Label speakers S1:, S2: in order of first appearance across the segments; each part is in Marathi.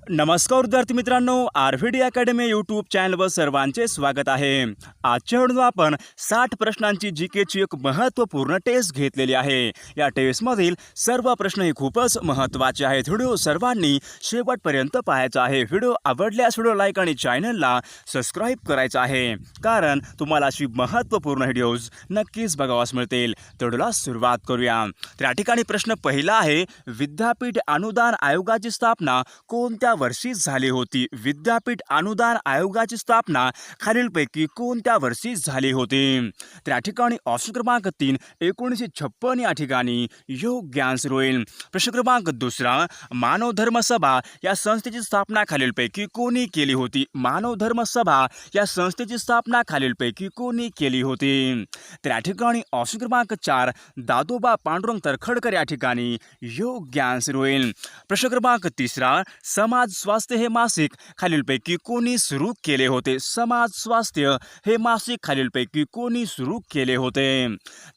S1: नमस्कार विद्यार्थी मित्रांनो, आरव्हीडी अकॅडमी यूट्यूब चॅनलवर सर्वांचे स्वागत आहे। आजच्या व्हिडिओमध्ये आपण 60 प्रश्नांची जीकेची एक महत्त्वपूर्ण टेस्ट घेतलेली आहे। या टेस्टमधील सर्व प्रश्न हे खूपच महत्त्वाचे आहेत। व्हिडिओ सर्वांनी शेवटपर्यंत पाहायचा आहे। व्हिडिओ आवडल्यास व्हिडिओ लाईक आणि चॅनलला सबस्क्राईब करायचं आहे, कारण तुम्हाला अशी महत्त्वपूर्ण व्हिडिओज नक्कीच बघावास मिळतील। तर व्हिडिओला सुरुवात करूया। तर या ठिकाणी प्रश्न पहिला आहे, विद्यापीठ अनुदान आयोगाची स्थापना कोणत्या वर्षी झाली होती? विद्यापीठ अनुदान आयोगाची स्थापना खालीलपैकी कोणत्या वर्षी झाली होती? तर या ठिकाणी ऑप्शन क्रमांक 3 1956 या ठिकाणी योग्य आन्सर होईल। प्रश्न क्रमांक दुसरा, मानव धर्म सभा या संस्थेची स्थापना खालीलपैकी कोणी केली होती? मानव धर्म सभा या संस्थेची स्थापना खालीलपैकी कोणी केली होती? तर या ठिकाणी ऑप्शन क्रमांक 4 दादोबा पांडुरंग तरखडकर या ठिकाणी योग्य आन्सर होईल। प्रश्न क्रमांक तिसरा, समाज स्वास्थ्य हे मासिक खालीलपैकी कोणी सुरू केले होते? समाज स्वास्थ्य हे मासिक खालीलपैकी कोणी सुरू केले होते?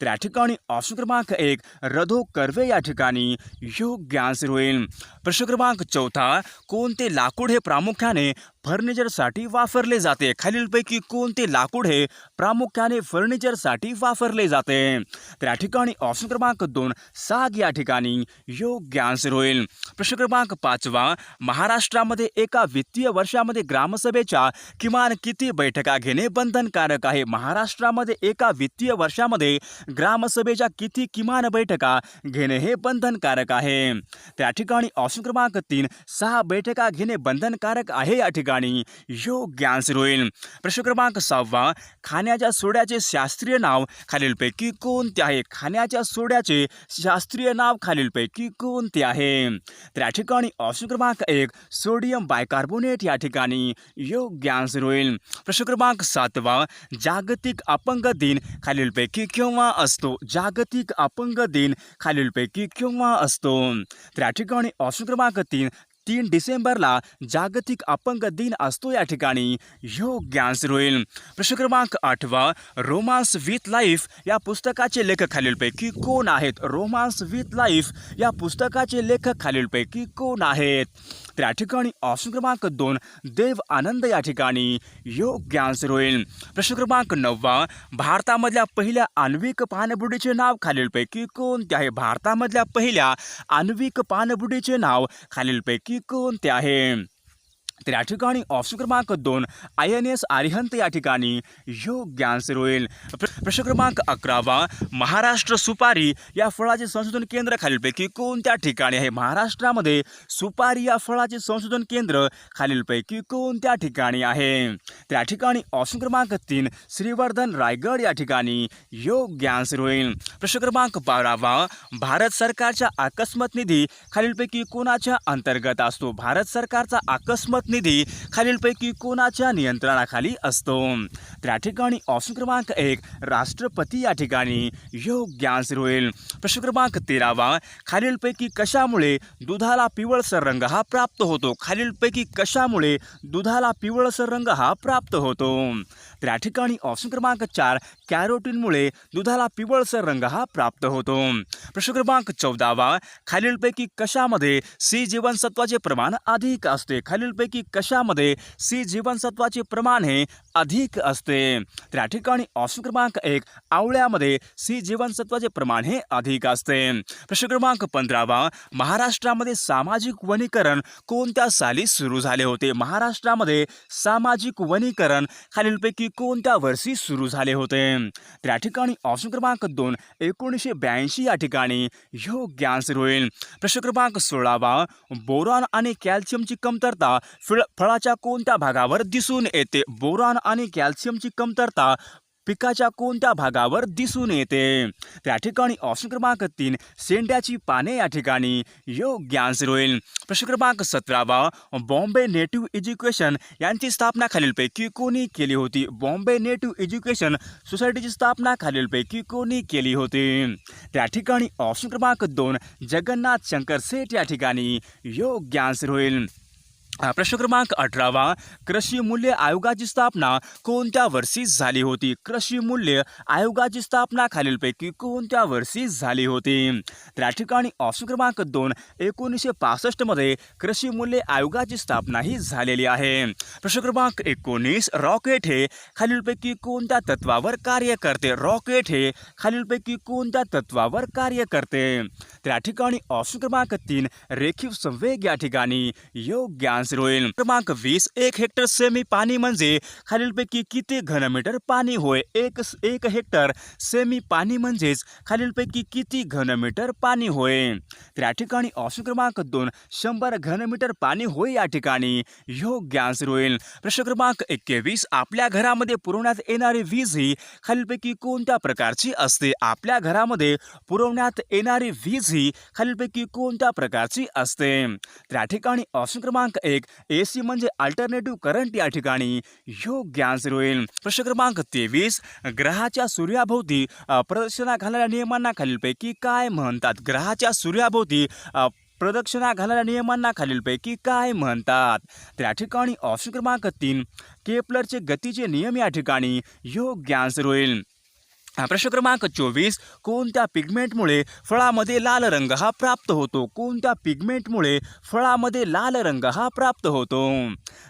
S1: तर या ठिकाणी ऑप्शन क्रमांक 1 रधो कर्वे या ठिकाणी योग्य आन्सर होईल। प्रश्न क्रमांक चौथा, कोणते लाकूड हे प्रामुख्याने फर्निचरसाठी वापरले जाते? खालीलपैकी कोणते लाकूड हे प्रामुख्याने फर्निचरसाठी वापरले जाते? तर या ठिकाणी ऑप्शन क्रमांक 2 साग या ठिकाणी योग्य आन्सर होईल। प्रश्न क्रमांक 5, महाराष्ट्रामध्ये एका वित्तीय वर्षामध्ये ग्रामसभेच्या किमान किती बैठका घेणे बंधनकारक आहे? महाराष्ट्रामध्ये एका वित्तीय वर्षामध्ये ग्रामसभेच्या किती किमान बैठका घेणे हे बंधनकारक आहे? तर या ठिकाणी ऑप्शन क्रमांक 3 6 बैठका घेणे बंधनकारक आहे या ठिकाणी योग्य आन्सर होईल। प्रश्न क्रमांक 6, खाण्याच्या सोड्याचे शास्त्रीय नाव खालीलपैकी कोणते आहे? खाण्याच्या सोड्याचे शास्त्रीय नाव खालीलपैकी कोणते आहे? तर या ठिकाणी ऑप्शन क्रमांक 1 सोडियम बायकार्बोनेट या ठिकाणी योग्य आन्सर होईल। प्रश्न क्रमांक 7, जागतिक अपंग दिन खालीलपैकी केव्हा असतो? जागतिक अपंग दिन खालीलपैकी केव्हा असतो? तर या ठिकाणी ऑप्शन क्रमांक 3 डिसेंबरला जागतिक अपंग दिन असतो या ठिकाणी योग्य आन्सर होईल। प्रश्न क्रमांक 8, रोमांस विथ लाईफ या पुस्तकाचे लेखक खालीलपैकी कोण आहेत? रोमांस विथ लाईफ या पुस्तकाचे लेखक खालीलपैकी कोण आहेत? तर या ठिकाणी ऑप्शन क्रमांक 2 देव आनंद या ठिकाणी योग्य आन्सर होईल। प्रश्न क्रमांक 9, भारतामधल्या पहिल्या आण्विक पाणबुडीचे नाव खालीलपैकी कोणते आहे? भारतामधल्या पहिल्या आण्विक पाणबुडीचे नाव खालीलपैकी कोणते आहे? तर या ठिकाणी ऑप्शन क्रमांक 2 INS अरिहंत या ठिकाणी योग्य आन्सर होईल। प्रश्न क्रमांक 11, महाराष्ट्र सुपारी या फळाचे संशोधन केंद्र खालीलपैकी कोणत्या ठिकाणी आहे? महाराष्ट्रामध्ये सुपारी या फळाचे संशोधन केंद्र खालीलपैकी कोणत्या ठिकाणी आहे? तर या ठिकाणी ऑप्शन क्रमांक 3 श्रीवर्धन रायगड या ठिकाणी योग्य आन्सर होईल। प्रश्न क्रमांक 12, भारत सरकारच्या अकस्मात निधी खालीलपैकी कोणाच्या अंतर्गत असतो? भारत सरकारचा अकस्मात निधी खालीलपैकी कोणाच्या नियंत्रणाखाली असतो? तर या ठिकाणी ऑप्शन क्रमांक 1 राष्ट्रपती या ठिकाणी योग्य आन्सर होईल। प्रश्न क्रमांक 13, खालीलपैकी कशामुळे दुधाला पिवळसर रंग हा प्राप्त होतो? खालीलपैकी कशामुळे दुधाला पिवळसर रंग हा प्राप्त होतो? तर या ठिकाणी ऑप्शन क्रमांक 4 कॅरोटीनमुळे दुधाला पिवळसर रंग हा प्राप्त होतो। प्रश्न क्रमांक 14, खालीलपैकी कशामध्ये सी जीवनसत्वाचे प्रमाण अधिक असते? खालीलपैकी कशामध्ये सी जीवनसत्वाचे प्रमाण हे अधिक असते? तर या ठिकाणी ऑप्शन क्रमांक 1 आवळ्यामध्ये सी जीवनसत्वाचे प्रमाण हे अधिक असते। प्रश्न क्रमांक 15, महाराष्ट्रामध्ये सामाजिक वनीकरण कोणत्या साली सुरू झाले होते? महाराष्ट्रामध्ये सामाजिक वनीकरण खालीलपैकी कोणत्या वर्षी सुरू झाले होते? तर या ठिकाणी ऑप्शन क्रमांक 2 1982 या ठिकाणी योग्य आन्सर होईल। प्रश्न क्रमांक 16, बोरॉन आणि कॅल्शियमची कमतरता फळाच्या कोणत्या भागावर दिसून येते? बोरॉन आणि कॅल्शियमची कमतरता पिकाच्या कोणत्या भागावर दिसून येते? तर या ठिकाणी ऑप्शन क्रमांक 3 शेंड्याची पाने या ठिकाणी योग्य आन्सर होईल। प्रश्न क्रमांक 17, बॉम्बे नेटिव्ह एज्युकेशन यांची स्थापना खालीलपैकी कोणी केली होती? बॉम्बे नेटिव्ह एज्युकेशन सोसायटीची स्थापना खालीलपैकी कोणी केली होती? त्या ठिकाणी ऑप्शन क्रमांक 2 जगन्नाथ शंकर सेठ या ठिकाणी योग्य आन्सर होईल। प्रश्न क्रमांक 18 कृषी मूल्य आयोगाची स्थापना कोणत्या वर्षी झाली होती? कृषी मूल्य आयोगाची स्थापना खालीलपैकी कोणत्या वर्षी झाली होती? तर या ठिकाणी ऑप्शन क्रमांक 2 1965 मध्ये कृषी मूल्य आयोगाची स्थापना ही झालेली आहे. प्रश्न क्रमांक 19 रॉकेट हे खालीलपैकी कोणत्या तत्वावर कार्य करते? रॉकेट हे खालीलपैकी कोणत्या तत्वावर कार्य करते? तर या ठिकाणी ऑप्शन क्रमांक 3 रेखीव संवेग या ठिकाणी योग्य आन्सर होईल. क्रमांक 20 1 हेक्टर सेमी पाणी म्हणजे खालीलपैकी किती घनमीटर पाणी होय? एक हेक्टर सेमी पाणी म्हणजेच खालीलपैकी किती घनमीटर पाणी होय? तर या ठिकाणी ऑप्शन क्रमांक 2 100 घनमीटर पाणी होय या ठिकाणी योग्य आन्सर होईल. प्रश्न क्रमांक 21 आपल्या घरामध्ये पुरवण्यात येणारी वीज ही खालीलपैकी कोणत्या प्रकारची असते? आपल्या घरामध्ये पुरवण्यात येणारी वीज ही खालीलपैकी कोणत्या प्रकारची असते? तर या ठिकाणी ऑप्शन क्रमांक 1 AC म्हणजे अल्टरनेटिव्ह करंट या ठिकाणी योग्य आन्सर होईल. प्रश्न क्रमांक 23 ग्रहाच्या सूर्याभोवती प्रदक्षिणा घालणाऱ्या नियमांना खालीलपैकी काय म्हणतात? ग्रहाच्या सूर्याभोवती प्रदक्षिणा घालणाऱ्या नियमांना खालीलपैकी काय म्हणतात? तर या ठिकाणी ऑप्शन क्रमांक 3 केपलरचे गतीचे नियम या ठिकाणी योग्य आन्सर होईल. प्रश्न क्रमांक 24 कोणत्या पिगमेंटमुळे फळामध्ये लाल रंग हा प्राप्त होतो? कोणत्या पिगमेंटमुळे फळामध्ये लाल रंग हा प्राप्त होतो?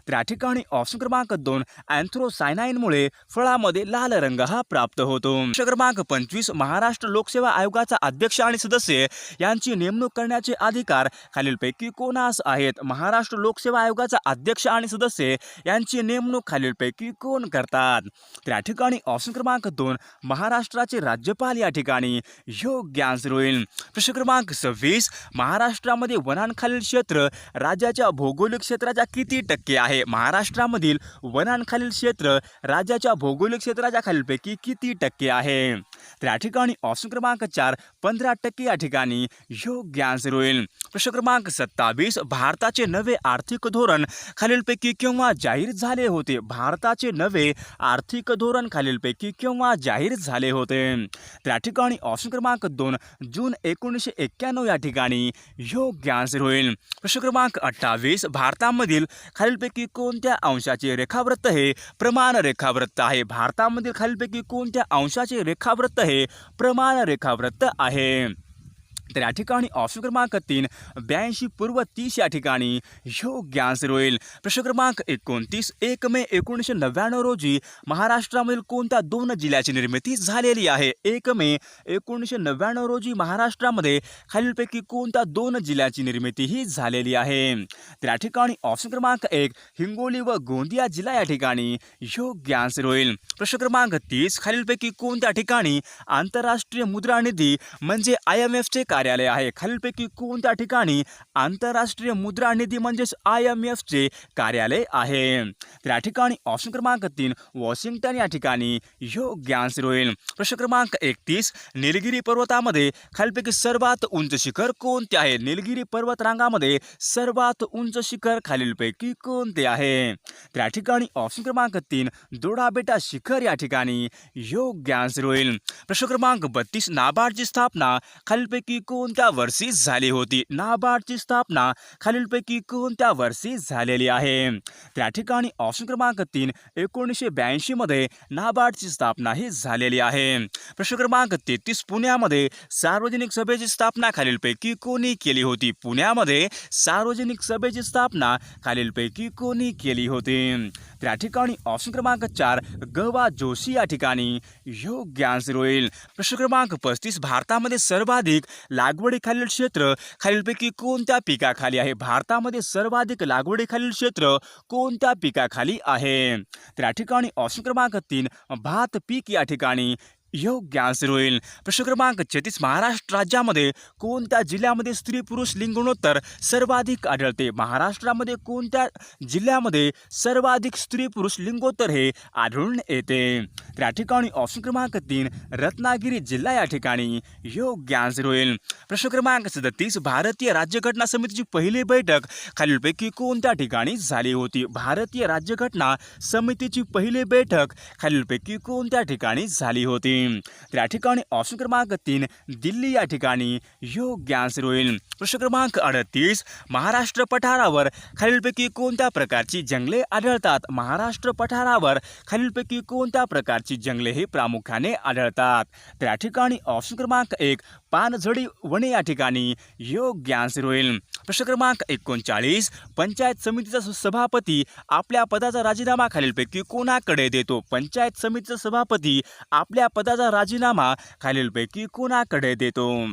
S1: तर या ठिकाणी ऑप्शन क्रमांक 2 अँथ्रोसायनाइनमुळे फळामध्ये लाल रंग हा प्राप्त होतो. प्रश्न क्रमांक 25 महाराष्ट्र लोकसेवा आयोगाचा अध्यक्ष आणि सदस्य यांची नेमणूक करण्याचे अधिकार खालीलपैकी कोणास आहेत? महाराष्ट्र लोकसेवा आयोगाचा अध्यक्ष आणि सदस्य यांची नेमणूक खालीलपैकी कोण करतात? तर या ठिकाणी ऑप्शन क्रमांक 2 महाराष्ट्राचे राज्यपाल या ठिकाणी योग्य आन्सर होईल. प्रश्न क्रमांक 26 महाराष्ट्रामध्ये वनांखालील क्षेत्र राज्याच्या भौगोलिक क्षेत्राच्या किती टक्के आहे? महाराष्ट्रामधील वनांखालील क्षेत्र राज्याच्या भौगोलिक क्षेत्राच्या खालीलपैकी किती टक्के आहे? तर या ठिकाणी ऑप्शन क्रमांक 4 15% या ठिकाणी योग्य आन्सर होईल. प्रश्न क्रमांक 27 भारताचे नवे आर्थिक धोरण खालीलपैकी केव्हा जाहीर झाले होते? भारताचे नवे आर्थिक धोरण खालीलपैकी केव्हा जाहीर झाले होते? तर या ठिकाणी ऑप्शन क्रमांक 2 जून 1991 या ठिकाणी योग्य आन्सर होईल. प्रश्न क्रमांक 28 भारतामधील खालीलपैकी कोणत्या अंशाचे रेखावृत्त हे प्रमाण रेखावृत्त आहे? भारतामधील खालीलपैकी कोणत्या अंशाचे रेखावृत्त हे प्रमाण रेखावृत्त आहे? तर या ठिकाणी ऑप्शन क्रमांक 3 82 पूर्व 30 या ठिकाणी योग्य आन्सर होईल. प्रश्न क्रमांक 29 1 मे 1999 रोजी महाराष्ट्रामधील कोणत्या 2 जिल्ह्याची निर्मिती झालेली आहे? 1 मे 1999 रोजी महाराष्ट्रामध्ये खालीलपैकी कोणत्या 2 जिल्ह्याची निर्मिती ही झालेली आहे? तर या ठिकाणी ऑप्शन क्रमांक 1 हिंगोली व गोंदिया जिल्हा या ठिकाणी योग्य आन्सर होईल. प्रश्न क्रमांक 30 खालीलपैकी कोणत्या ठिकाणी आंतरराष्ट्रीय मुद्रा निधी म्हणजे IMFचे कार्यालय आहे? खालीलपैकी कोणत्या ठिकाणी आंतरराष्ट्रीय मुद्रा निधी म्हणजेच IMFचे कार्यालय आहे? तर या ठिकाणी ऑप्शन क्रमांक 3 वॉशिंग्टन या ठिकाणी योग्य आन्सर होईल. प्रश्न क्रमांक 31 निलगिरी पर्वतामध्ये खालीलपैकी सर्वात उंच शिखर कोणते आहे? निलगिरी पर्वतरांगामध्ये सर्वात उंच शिखर खालीलपैकी कोणते आहे? तर या ठिकाणी ऑप्शन क्रमांक 3 दोडा बेटा शिखर या ठिकाणी योग्य आन्सर होईल. प्रश्न क्रमांक 32 नाबार्डची स्थापना खालीलपैकी कोणत्या वर्षी झाली होती? नाबार्डची स्थापना खालीलपैकी कोणत्या वर्षी झालेली आहे? तर या ठिकाणी ऑप्शन क्रमांक 3 1982 मध्ये नाबार्डची स्थापना ही झालेली आहे. प्रश्न क्रमांक 33 पुण्यामध्ये सार्वजनिक सभेची स्थापना खालीलपैकी कोणी केली होती? पुण्यामध्ये सार्वजनिक सभेची स्थापना खालीलपैकी कोणी केली होती? तर या ठिकाणी ऑप्शन क्रमांक 4 ग.वा. जोशी या ठिकाणी योग्य आन्सर होईल. प्रश्न क्रमांक 35 भारतामध्ये सर्वाधिक लागवडीखालील क्षेत्र खालीलपैकी कोणत्या पिकाखाली आहे? भारतामध्ये सर्वाधिक लागवडीखालील क्षेत्र कोणत्या पिकाखाली आहे? तर या ठिकाणी ऑप्शन क्रमांक 3 भात पीक या ठिकाणी योग्य आन्सर होईल. प्रश्न क्रमांक 36 महाराष्ट्र राज्यामध्ये कोणत्या जिल्ह्यामध्ये स्त्री पुरुष लिंग गुणोत्तर सर्वाधिक आढळते? महाराष्ट्रामध्ये कोणत्या जिल्ह्यामध्ये सर्वाधिक स्त्री पुरुष लिंगोत्तर हे आढळून येते? तर या ठिकाणी ऑप्शन क्रमांक 3 रत्नागिरी जिल्हा या ठिकाणी योग्य आन्सर होईल. प्रश्न क्रमांक 37 भारतीय राज्यघटना समितीची पहिली बैठक खालीलपैकी कोणत्या ठिकाणी झाली होती? भारतीय राज्यघटना समितीची पहिली बैठक खालीलपैकी कोणत्या ठिकाणी झाली होती? होती. तर या ठिकाणी ऑप्शन क्रमांक 3 दिल्ली या ठिकाणी योग्य आन्सर होईल. प्रश्न क्रमांक 38 महाराष्ट्र पठारावर खालीलपैकी कोणत्या प्रकारची जंगले आढळतात? महाराष्ट्र पठारावर खालीलपैकी कोणत्या प्रकारची जंगले हे प्रामुख्याने आढळतात? तर या ठिकाणी ऑप्शन क्रमांक 1 पानझडी वने या ठिकाणी योग्य आन्सर होईल. प्रश्न क्रमांक 39 पंचायत समितीचा सभापती आपल्या पदाचा राजीनामा खालीलपैकी कोणाकडे देतो? पंचायत समितीचा सभापती आपल्या पदाचा राजीनामा खालीलपैकी कोणाकडे देतो?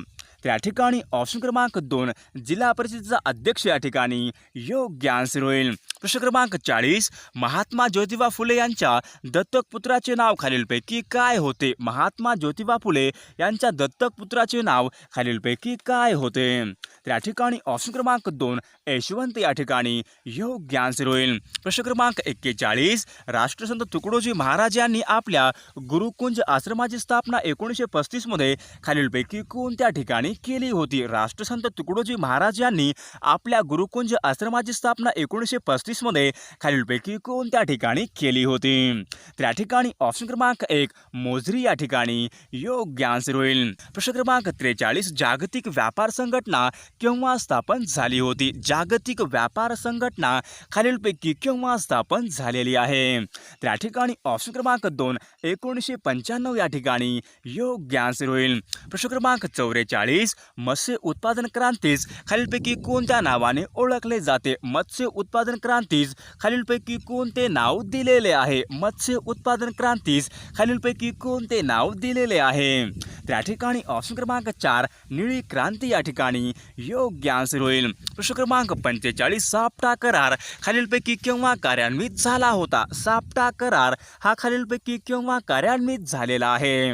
S1: तर या ठिकाणी ऑप्शन क्रमांक 2 जिल्हा परिषदेचा अध्यक्ष या ठिकाणी योग्य आन्सर होईल. प्रश्न क्रमांक 40 महात्मा ज्योतिबा फुले यांच्या दत्तक पुत्राचे नाव खालीलपैकी काय होते? महात्मा ज्योतिबा फुले यांच्या दत्तक पुत्राचे नाव खालीलपैकी काय होते? तर या ठिकाणी ऑप्शन क्रमांक 2 यशवंत या ठिकाणी योग्य आन्सर होईल. प्रश्न क्रमांक 41 राष्ट्रसंत तुकडोजी महाराज यांनी आपल्या गुरुकुंज आश्रमाची स्थापना 1935 मध्ये खालीलपैकी कोणत्या ठिकाणी केली होती? राष्ट्रसंत तुकडोजी महाराज यांनी आपल्या गुरुकुंज आश्रमाची स्थापना 1935 मध्ये खालीलपैकी कोणत्या ठिकाणी केली होती? तर या ठिकाणी ऑप्शन क्रमांक 1 मोझरी या ठिकाणी योग्य आन्सर होईल. प्रश्न क्रमांक 43 जागतिक व्यापार संघटना केव्हा स्थापन झाली होती? जागतिक व्यापार संघटना खालीलपैकी केव्हा स्थापन झालेली आहे? तर या ठिकाणी ऑप्शन क्रमांक 2 1995 या ठिकाणी योग्य आन्सर होईल. प्रश्न क्रमांक 44 मत्स्य उत्पादन क्रांतीस खालीलपैकी कोणत्या नावाने ओळखले जाते? मत्स्य उत्पादन क्रांतीस खालीलपैकी कोणते नाव दिलेले आहे? मत्स्य उत्पादन क्रांतीस खालीलपैकी कोणते नाव दिलेले आहे? तर या ठिकाणी ऑप्शन क्रमांक 4 निळी क्रांती या ठिकाणी योग्य आन्सर होईल. प्रश्न क्रमांक 45 साप्टा करार खालीलपैकी केव्हा कार्यान्वित झाला होता? साप्टा करार हा खालीलपैकी केव्हा कार्यान्वित झालेला आहे?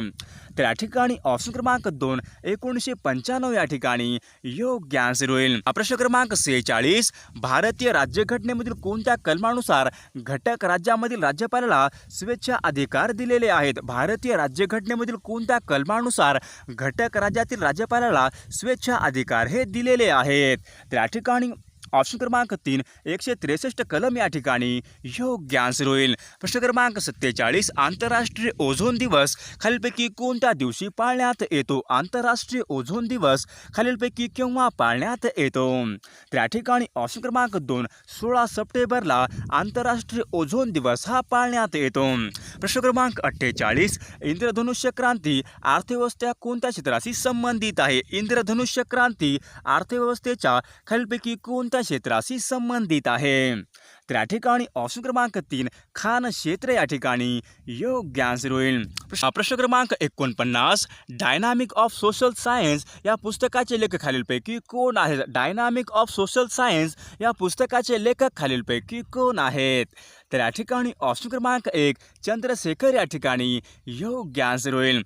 S1: तर या ठिकाणी ऑप्शन क्रमांक 2 1995 या ठिकाणी योग्य आन्सर होईल. प्रश्न क्रमांक 46 भारतीय राज्यघटनेमधील कोणत्या कलमानुसार घटक राज्यामधील राज्यपालाला स्वेच्छा अधिकार दिलेले आहेत? भारतीय राज्यघटनेमधील कोणत्या कलमानुसार घटक राज्यातील राज्यपालाला स्वेच्छा अधिकार हे दिलेले आहेत? तर या ठिकाणी ऑप्शन क्रमांक 3 163 कलम या ठिकाणी योग्य आन्सर होईल. प्रश्न क्रमांक 47 आंतरराष्ट्रीय ओझोन दिवस खालीलपैकी कोणत्या दिवशी पाळण्यात येतो? आंतरराष्ट्रीय ओझोन दिवस खालीलपैकी केव्हा पाळण्यात येतो? तर या ठिकाणी ऑप्शन क्रमांक 2 16 सप्टेंबरला आंतरराष्ट्रीय ओझोन दिवस हा पाळण्यात येतो. प्रश्न क्रमांक 48 इंद्रधनुष्य क्रांती अर्थव्यवस्था कोणत्या क्षेत्राशी संबंधित आहे? इंद्रधनुष्य क्रांती अर्थव्यवस्थेच्या खालीलपैकी कोणत्या क्षेत्राशी संबंधित आहे? तर या ठिकाणी ऑप्शन क्रमांक 3 खान क्षेत्र या ठिकाणी योग्य आन्सर होईल. प्रश्न क्रमांक 49 डायनामिक ऑफ सोशल सायन्स या पुस्तकाचे लेखक खालीलपैकी कोण आहेत? डायनामिक ऑफ सोशल सायन्स या पुस्तकाचे लेखक खालीलपैकी कोण आहेत? तर या ठिकाणी ऑप्शन क्रमांक 1 चंद्रशेखर या ठिकाणी योग्य आन्सर होईल.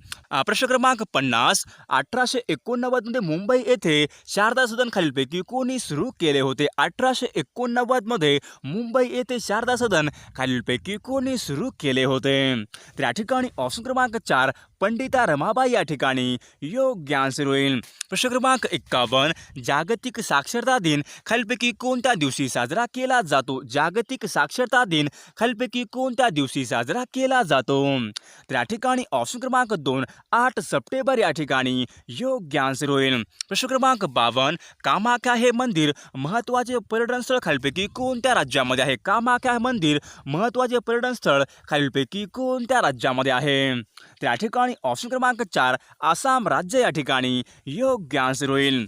S1: प्रश्न क्रमांक 50 1889 मध्ये मुंबई येथे शारदा सदन खालीलपैकी कोणी सुरू केले होते? 1889 मध्ये मुंबई येथे शारदा सदन खालीलपैकी कोणी सुरू केले होते? तर या ठिकाणी ऑप्शन क्रमांक 4 पंडिता रमाबाई या ठिकाणी योग्य आन्सर होईल. प्रश्न क्रमांक 51 जागतिक साक्षरता दिन खालीलपैकी कोणत्या दिवशी साजरा केला जातो? जागतिक साक्षरता दिन खालीलपैकी कोणत्या दिवशी साजरा केला जातो? तर या ठिकाणी ऑप्शन क्रमांक 2 8 सप्टेंबर या ठिकाणी योग्य आन्सर होईल. प्रश्न क्रमांक 52 कामाख्या हे मंदिर महत्त्वाचे पर्यटन स्थळ खालीलपैकी कोणत्या राज्यामध्ये आहे? कामाख्या मंदिर महत्त्वाचे पर्यटन स्थळ खालीलपैकी कोणत्या राज्यामध्ये आहे? तर या ठिकाणी ऑप्शन क्रमांक 4 आसाम राज्य या ठिकाणी योग्य आन्सर होईल.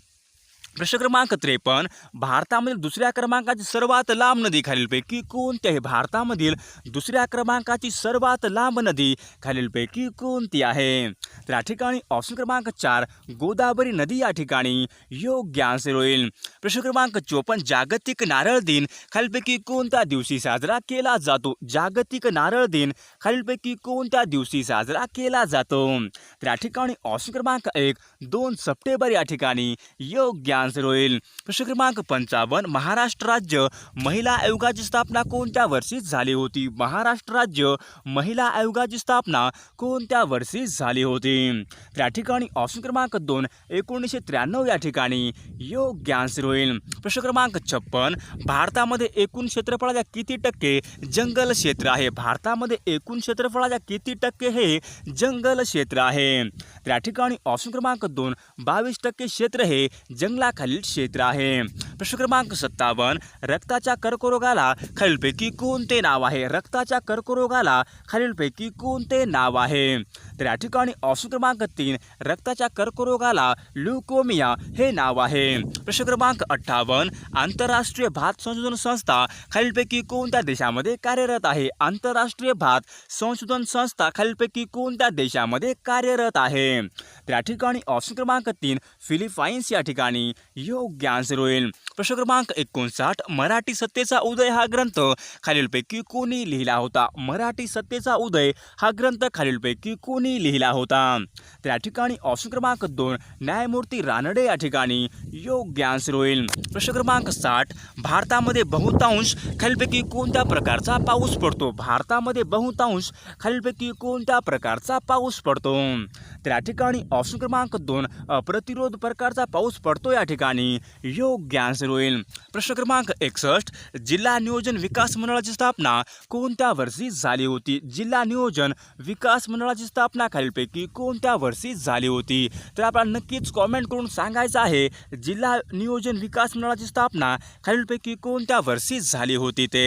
S1: प्रश्न क्रमांक 53 भारतामधील दुसऱ्या क्रमांकाची सर्वात लांब नदी खालीलपैकी कोणती आहे? भारतामधील दुसऱ्या क्रमांकाची सर्वात लांब नदी खालीलपैकी कोणती आहे? तर या ठिकाणी ऑप्शन क्रमांक 4 गोदावरी नदी या ठिकाणी योग्य आन्सर होईल. प्रश्न क्रमांक 54 जागतिक नारळ दिन खालीलपैकी कोणत्या दिवशी साजरा केला जातो? जागतिक नारळ दिन खालीलपैकी कोणत्या दिवशी साजरा केला जातो? तर या ठिकाणी ऑप्शन क्रमांक 1 2 सप्टेंबर या ठिकाणी योग्य आन्सर होईल. प्रश्न क्रमांक 55 महाराष्ट्र राज्य महिला आयोगाची स्थापना कोणत्या वर्षी झाली होती? महाराष्ट्र राज्य महिला आयोगाची स्थापना कोणत्या वर्षी झाली होती? त्या ठिकाणी ऑप्शन क्रमांक 2 1993 या ठिकाणी योग्य आन्सर होईल. प्रश्न क्रमांक 56 भारतामध्ये एकूण क्षेत्रफळाच्या किती टक्के जंगल क्षेत्र आहे? भारतामध्ये एकूण क्षेत्रफळाच्या किती टक्के हे जंगल क्षेत्र आहे? त्या ठिकाणी ऑप्शन क्रमांक 2 22% क्षेत्र हे जंगलाखालील क्षेत्र आहे. प्रश्न क्रमांक 57 रक्ताच्या कर्करोगाला खालीलपैकी कोणते नाव आहे? रक्ताच्या कर्करोगाला खालीलपैकी कोणते नाव आहे? तर या ठिकाणी ऑप्शन क्रमांक 3 रक्ताच्या कर्करोगाला ल्युकोमिया हे नाव आहे. प्रश्न क्रमांक 58 आंतरराष्ट्रीय भात संशोधन संस्था खालीलपैकी कोणत्या देशामध्ये कार्यरत आहे? आंतरराष्ट्रीय भात संशोधन संस्था खालीलपैकी कोणत्या देशामध्ये कार्यरत आहे? त्या ठिकाणी ऑप्शन क्रमांक 3 फिलिपाईन्स या ठिकाणी योग्य आन्सर होईल. प्रश्न क्रमांक 59 मराठी सत्तेचा उदय हा ग्रंथ खालीलपैकी कोणी लिहिला होता? मराठी सत्तेचा उदय हा ग्रंथ खालीलपैकी कोणी लिहिला होता? त्या ठिकाणी ऑप्शन क्रमांक 2 न्यायमूर्ती रानडे या ठिकाणी योग्य आन्सर होईल. प्रश्न क्रमांक 60 भारतामध्ये बहुतांश खालीलपैकी कोणत्या प्रकारचा पाऊस पडतो? भारतामध्ये बहुतांश खालीलपैकी कोणत्या प्रकारचा पाऊस पडतो? त्या ठिकाणी ऑप्शन क्रमांक 2 प्रतिरोध प्रकारचा पाऊस पडतो या ठिकाणी योग्य आन्सर होईल. प्रश्न क्रमांक 61 जिल्हा नियोजन विकास मंडळाची स्थापना कोणत्या वर्षी झाली होती? जिल्हा नियोजन विकास मंडळाची स्थापना खालीलपैकी कोणत्या वर्षी झाली होती? तर आपल्याला नक्कीच कॉमेंट करून सांगायचं आहे जिल्हा नियोजन विकास मंडळाची स्थापना खालीलपैकी कोणत्या वर्षी झाली होती ते.